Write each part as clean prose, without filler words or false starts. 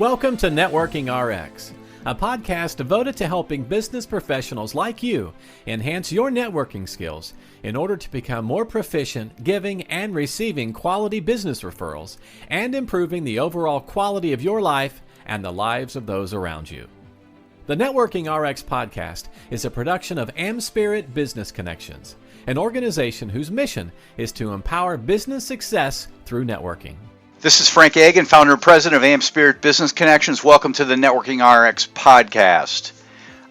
Welcome to Networking RX, a podcast devoted to helping business professionals like you enhance your networking skills in order to become more proficient giving and receiving quality business referrals and improving the overall quality of your life and the lives of those around you. The Networking RX podcast is a production of AmSpirit Business Connections, an organization whose mission is to empower business success through networking. This is Frank Agin, founder and president of AmSpirit Business Connections. Welcome to the Networking RX podcast.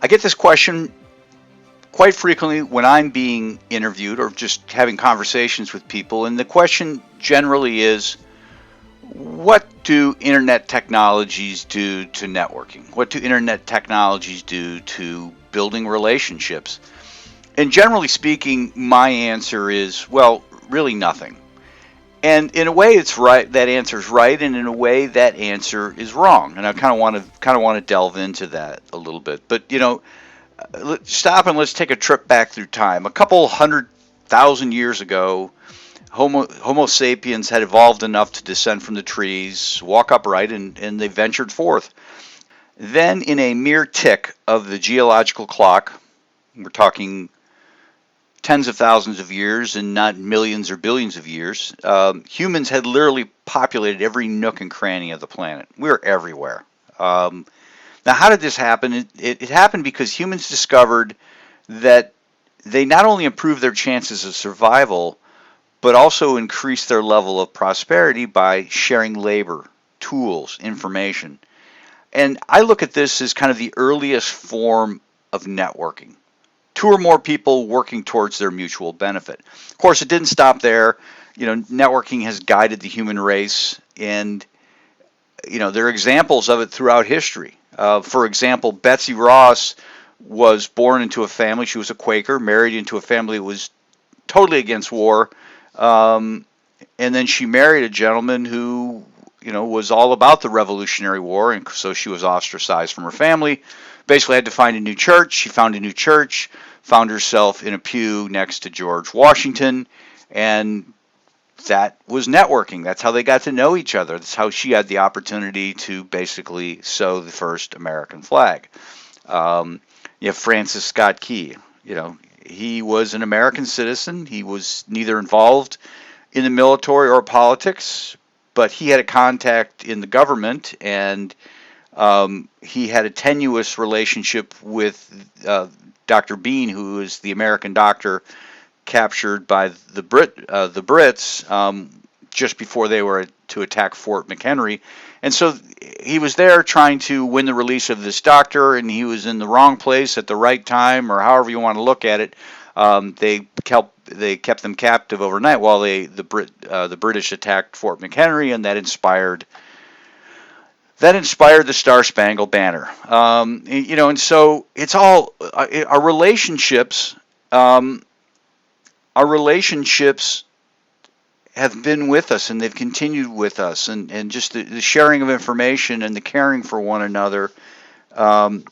I get this question quite frequently when I'm being interviewed or just having conversations with people, and the question generally is, what do internet technologies do to networking? What do internet technologies do to building relationships? And generally speaking, my answer is, well, really nothing. And in a way, it's right. That answer is right, and in a way, that answer is wrong. And I kind of want to delve into that a little bit. But let's stop and let's take a trip back through time. A couple 100,000 years ago, Homo sapiens had evolved enough to descend from the trees, walk upright, and they ventured forth. Then, in a mere tick of the geological clock, we're talking tens of thousands of years and not millions or billions of years, humans had literally populated every nook and cranny of the planet. We were everywhere. Now, how did this happen? It happened because humans discovered that they not only improved their chances of survival, but also increased their level of prosperity by sharing labor, tools, information. And I look at this as kind of the earliest form of networking. Two or more people working towards their mutual benefit. Of course, it didn't stop there. Networking has guided the human race, and there are examples of it throughout history. For example, Betsy Ross was born into a family. She was a Quaker, married into a family that was totally against war, and then she married a gentleman who was all about the Revolutionary War, and so she was ostracized from her family. Basically had to find a new church. She found a new church, found herself in a pew next to George Washington, and that was networking. That's how they got to know each other. That's how she had the opportunity to basically sew the first American flag. You have Francis Scott Key. He was an American citizen. He was neither involved in the military or politics, but he had a contact in the government, and he had a tenuous relationship with Dr. Bean, who is the American doctor captured by the Brits just before they were to attack Fort McHenry. And so he was there trying to win the release of this doctor, and he was in the wrong place at the right time, or however you want to look at it. They kept them captive overnight while the British attacked Fort McHenry, and that inspired the Star-Spangled Banner. And so it's all our relationships. Our relationships have been with us, and they've continued with us, and just the sharing of information and the caring for one another. And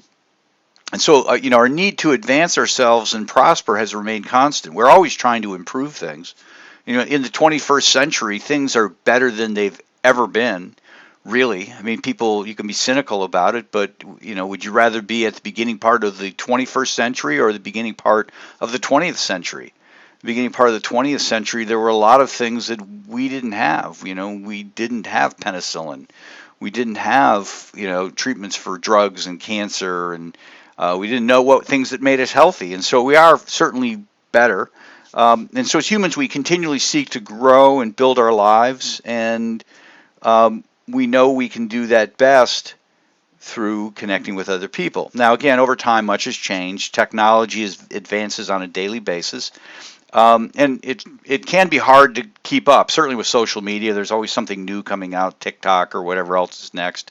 so, our need to advance ourselves and prosper has remained constant. We're always trying to improve things. In the 21st century, things are better than they've ever been. Really, I mean, you can be cynical about it, but would you rather be at the beginning part of the 21st century or the beginning part of the 20th century? The beginning part of the 20th century, there were a lot of things that we didn't have. We didn't have penicillin. We didn't have treatments for drugs and cancer, and we didn't know what things that made us healthy. And so we are certainly better. And so as humans, we continually seek to grow and build our lives, and we know we can do that best through connecting with other people. Now, again, over time, much has changed. Technology advances on a daily basis, and it can be hard to keep up. Certainly with social media, there's always something new coming out, TikTok or whatever else is next.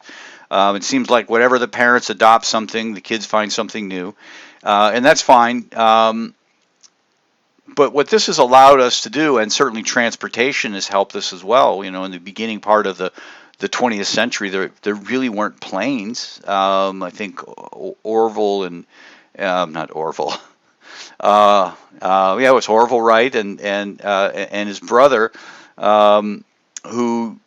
It seems like whatever the parents adopt something, the kids find something new, and that's fine. But what this has allowed us to do, and certainly transportation has helped us as well. In the beginning part of the 20th century, there really weren't planes. I think Orville and not Orville. It was Orville Wright and his brother, who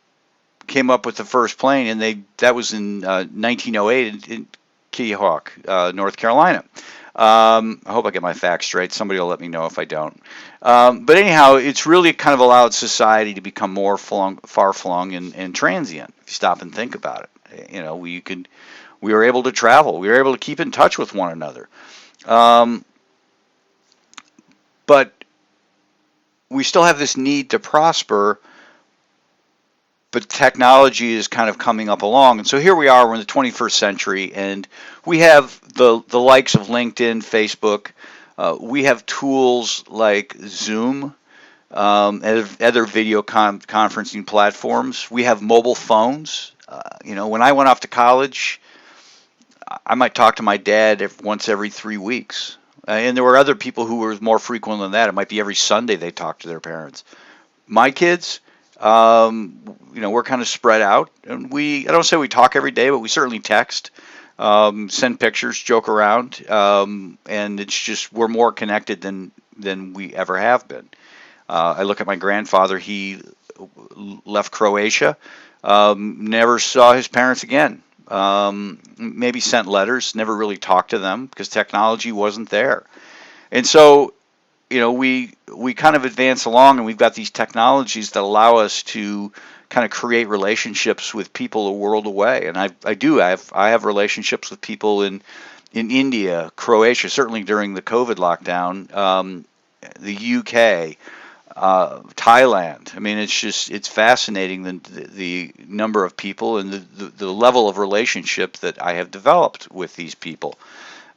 came up with the first plane, and that was in 1908 in Kitty Hawk, North Carolina. I hope I get my facts straight. Somebody will let me know if I don't. But anyhow, it's really kind of allowed society to become more far-flung and transient. If you stop and think about it, we were able to travel. We were able to keep in touch with one another. But we still have this need to prosper, but technology is kind of coming up along. And so here we are, we're in the 21st century, and we have the likes of LinkedIn, Facebook. We have tools like Zoom, and other video conferencing platforms. We have mobile phones. When I went off to college, I might talk to my dad once every 3 weeks. And there were other people who were more frequent than that. It might be every Sunday they talk to their parents. My kids, we're kind of spread out. And I don't say we talk every day, but we certainly text, send pictures, joke around. And it's just, we're more connected than we ever have been. I look at my grandfather. He left Croatia, never saw his parents again. Maybe sent letters, never really talked to them because technology wasn't there. And so, we kind of advance along, and we've got these technologies that allow us to kind of create relationships with people a world away. And I have relationships with people in India, Croatia, certainly during the COVID lockdown, the UK, Thailand. I mean, it's fascinating the number of people and the level of relationship that I have developed with these people.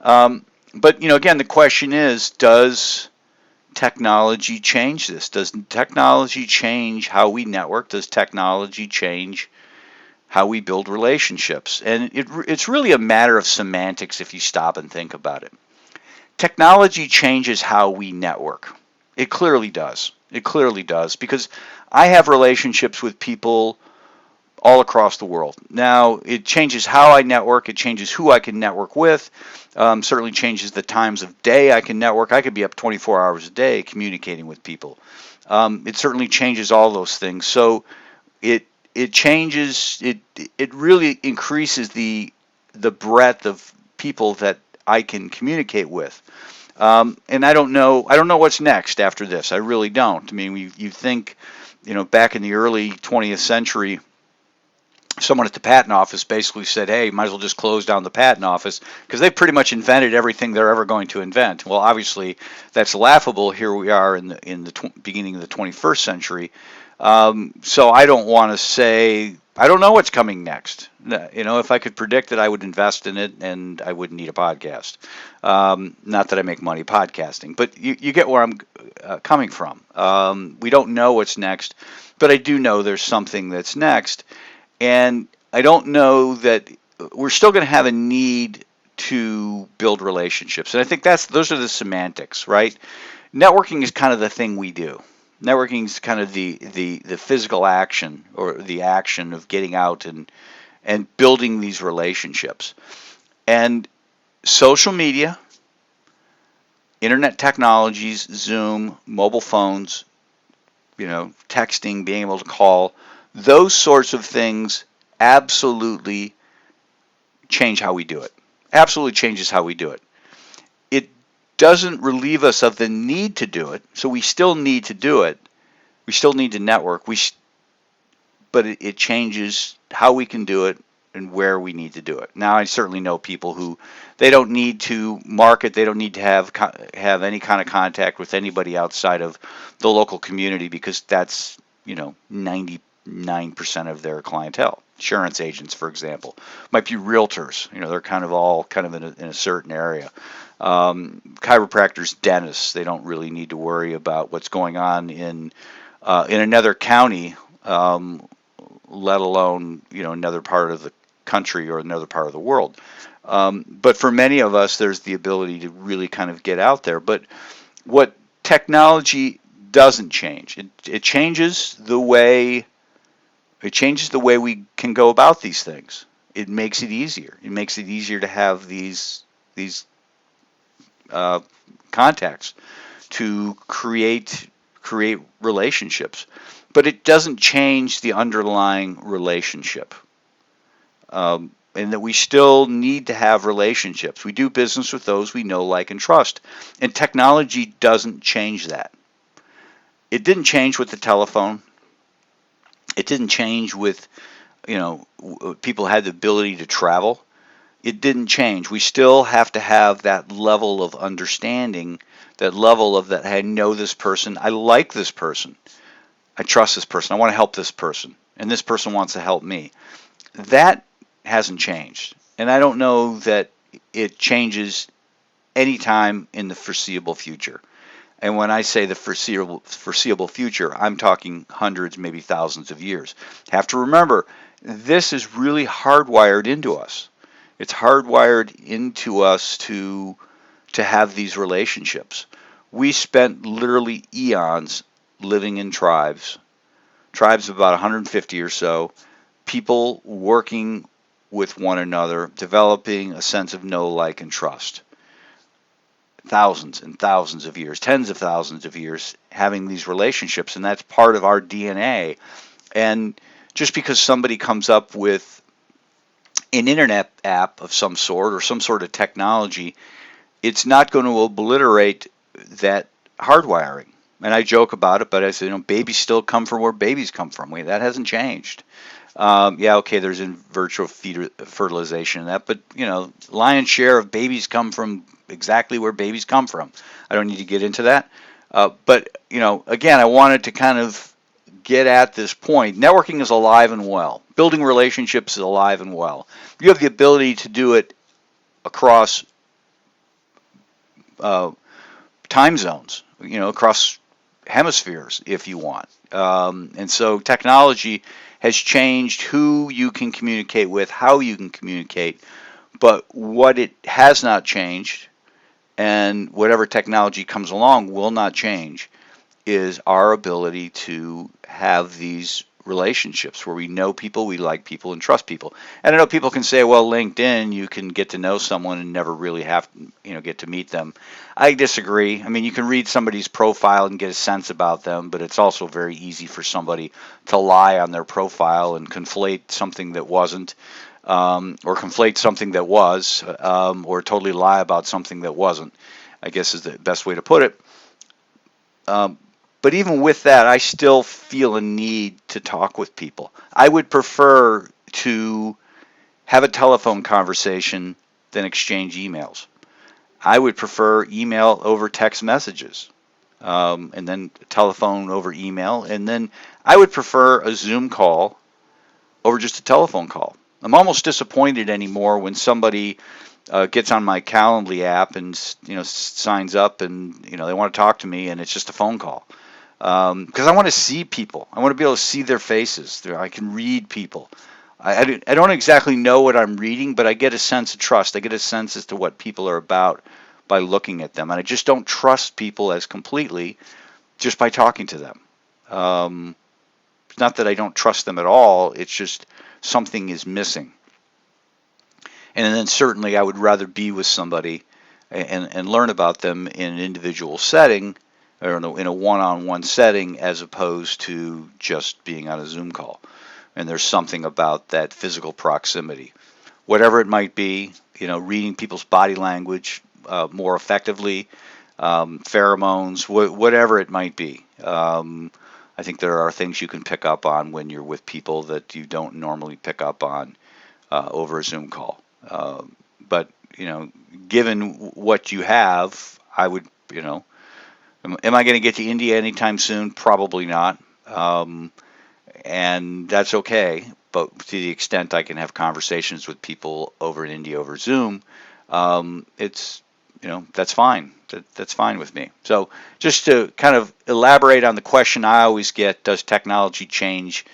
But again, the question is, does technology change this? Does technology change how we network? Does technology change how we build relationships? And it's really a matter of semantics if you stop and think about it. Technology changes how we network. It clearly does. It clearly does, because I have relationships with people all across the world. Now, it changes how I network. It changes who I can network with. Certainly changes the times of day I can network. I could be up 24 hours a day communicating with people. It certainly changes all those things. So it changes. It really increases the breadth of people that I can communicate with. And I don't know what's next after this. I really don't. I mean, you think, back in the early 20th century, someone at the patent office basically said, hey, might as well just close down the patent office because they've pretty much invented everything they're ever going to invent. Well, obviously, that's laughable. Here we are in the beginning of the 21st century. So I don't want to say, I don't know what's coming next. If I could predict it, I would invest in it, and I wouldn't need a podcast. Not that I make money podcasting, but you get where I'm coming from. We don't know what's next, but I do know there's something that's next. And I don't know that we're still going to have a need to build relationships. And I think those are the semantics, right? Networking is kind of the thing we do. Networking is kind of the physical action, or the action of getting out and building these relationships. And social media, internet technologies, Zoom, mobile phones, texting, being able to call, those sorts of things absolutely change how we do it. Absolutely changes how we do it. It doesn't relieve us of the need to do it, so we still need to do it. We still need to network. But it changes how we can do it and where we need to do it. Now, I certainly know people who they don't need to market. They don't need to have any kind of contact with anybody outside of the local community, because that's 99% of their clientele. Insurance agents, for example, might be realtors. They're kind of all in a certain area. Chiropractors, dentists, they don't really need to worry about what's going on in another county, let alone another part of the country or another part of the world. But for many of us, there's the ability to really kind of get out there. But what technology doesn't change, it changes the way we can go about these things. It makes it easier. It makes it easier to have these contacts, to create relationships. but it doesn't change the underlying relationship. And that we still need to have relationships. We do business with those we know, like, and trust. And technology doesn't change that. It didn't change with the telephone. It didn't change with, people had the ability to travel. It didn't change. We still have to have that level of understanding, that level of that, hey, I know this person, I like this person, I trust this person, I want to help this person, and this person wants to help me. That hasn't changed. And I don't know that it changes anytime in the foreseeable future. And when I say the foreseeable future, I'm talking hundreds, maybe thousands of years. Have to remember, this is really hardwired into us. It's hardwired into us to have these relationships. We spent literally eons living in tribes of about 150 or so, people working with one another, developing a sense of know, like, and trust. Thousands and thousands of years, tens of thousands of years, having these relationships, and that's part of our DNA. And just because somebody comes up with an internet app of some sort or some sort of technology, it's not going to obliterate that hardwiring. And I joke about it, but I say, babies still come from where babies come from. That hasn't changed. Okay, there's in vitro fertilization and that, but lion's share of babies come from exactly where babies come from. I don't need to get into that. But again, I wanted to kind of get at this point. Networking is alive and well. Building relationships is alive and well. You have the ability to do it across time zones, across hemispheres if you want. And so technology has changed who you can communicate with, how you can communicate, but what it has not changed, and whatever technology comes along will not change, is our ability to have these relationships where we know people, we like people, and trust people. And I know people can say, well, LinkedIn, you can get to know someone and never really have to, get to meet them. I disagree. I mean, you can read somebody's profile and get a sense about them, but it's also very easy for somebody to lie on their profile and conflate something that wasn't, or conflate something that was, or totally lie about something that wasn't, I guess is the best way to put it. But even with that, I still feel a need to talk with people. I would prefer to have a telephone conversation than exchange emails. I would prefer email over text messages, and then telephone over email, and then I would prefer a Zoom call over just a telephone call. I'm almost disappointed anymore when somebody gets on my Calendly app and signs up and they want to talk to me and it's just a phone call. Because I want to see people. I want to be able to see their faces. I can read people. I don't exactly know what I'm reading, but I get a sense of trust. I get a sense as to what people are about by looking at them. And I just don't trust people as completely just by talking to them. It's not that I don't trust them at all. It's just something is missing. And then certainly I would rather be with somebody and learn about them in an individual setting, or in a one-on-one setting, as opposed to just being on a Zoom call. And there's something about that physical proximity. Whatever it might be, reading people's body language more effectively, pheromones, whatever it might be. I think there are things you can pick up on when you're with people that you don't normally pick up on over a Zoom call. But, given what you have, I would, am I going to get to India anytime soon? Probably not. And that's okay. But to the extent I can have conversations with people over in India over Zoom, it's, that's fine. That's fine with me. So just to kind of elaborate on the question I always get, does technology change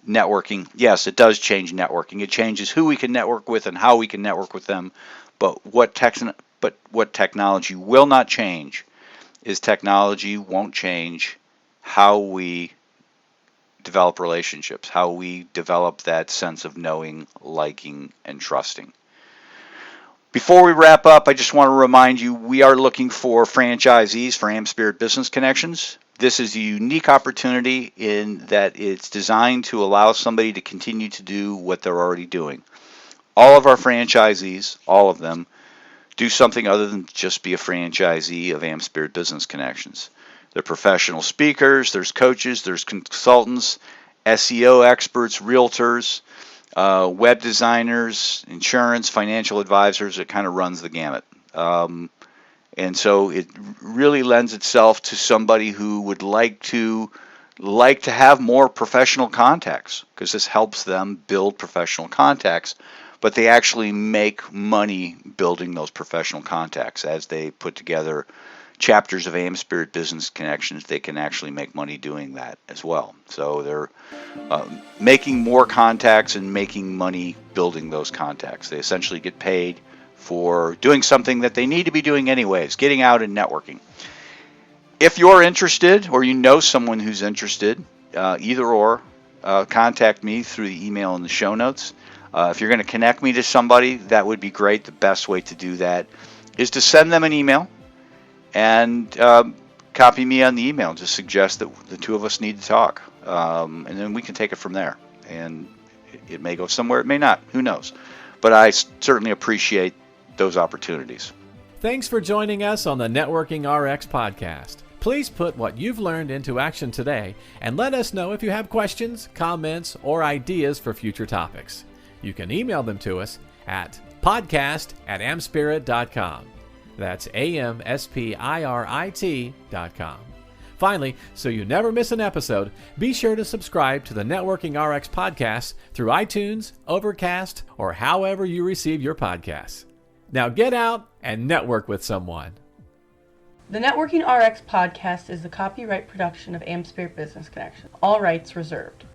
networking? Yes, it does change networking. It changes who we can network with and how we can network with them. But what technology will not change is technology won't change how we develop relationships, how we develop that sense of knowing, liking, and trusting. Before we wrap up, I just want to remind you we are looking for franchisees for AmSpirit Business Connections. This is a unique opportunity in that it's designed to allow somebody to continue to do what they're already doing. All of our franchisees, all of them, do something other than just be a franchisee of AmSpirit Business Connections. They're professional speakers, there's coaches, there's consultants, SEO experts, realtors, web designers, insurance, financial advisors. It kind of runs the gamut. And so it really lends itself to somebody who would like to have more professional contacts, because this helps them build professional contacts, but they actually make money building those professional contacts. As they put together chapters of AmSpirit Business Connections, they can actually make money doing that as well. So they're making more contacts and making money building those contacts. They essentially get paid for doing something that they need to be doing anyways, getting out and networking. If you're interested, or you know someone who's interested, either or, contact me through the email in the show notes. If you're going to connect me to somebody, that would be great. The best way to do that is to send them an email and copy me on the email. Just suggest that the two of us need to talk, and then we can take it from there. And it may go somewhere, it may not. Who knows? But I certainly appreciate those opportunities. Thanks for joining us on the Networking RX podcast. Please put what you've learned into action today and let us know if you have questions, comments, or ideas for future topics. You can email them to us at podcast@amspirit.com. That's AmSpirit.com. Finally, so you never miss an episode, be sure to subscribe to the Networking RX podcast through iTunes, Overcast, or however you receive your podcasts. Now get out and network with someone. The Networking RX podcast is the copyright production of AmSpirit Business Connection. All rights reserved.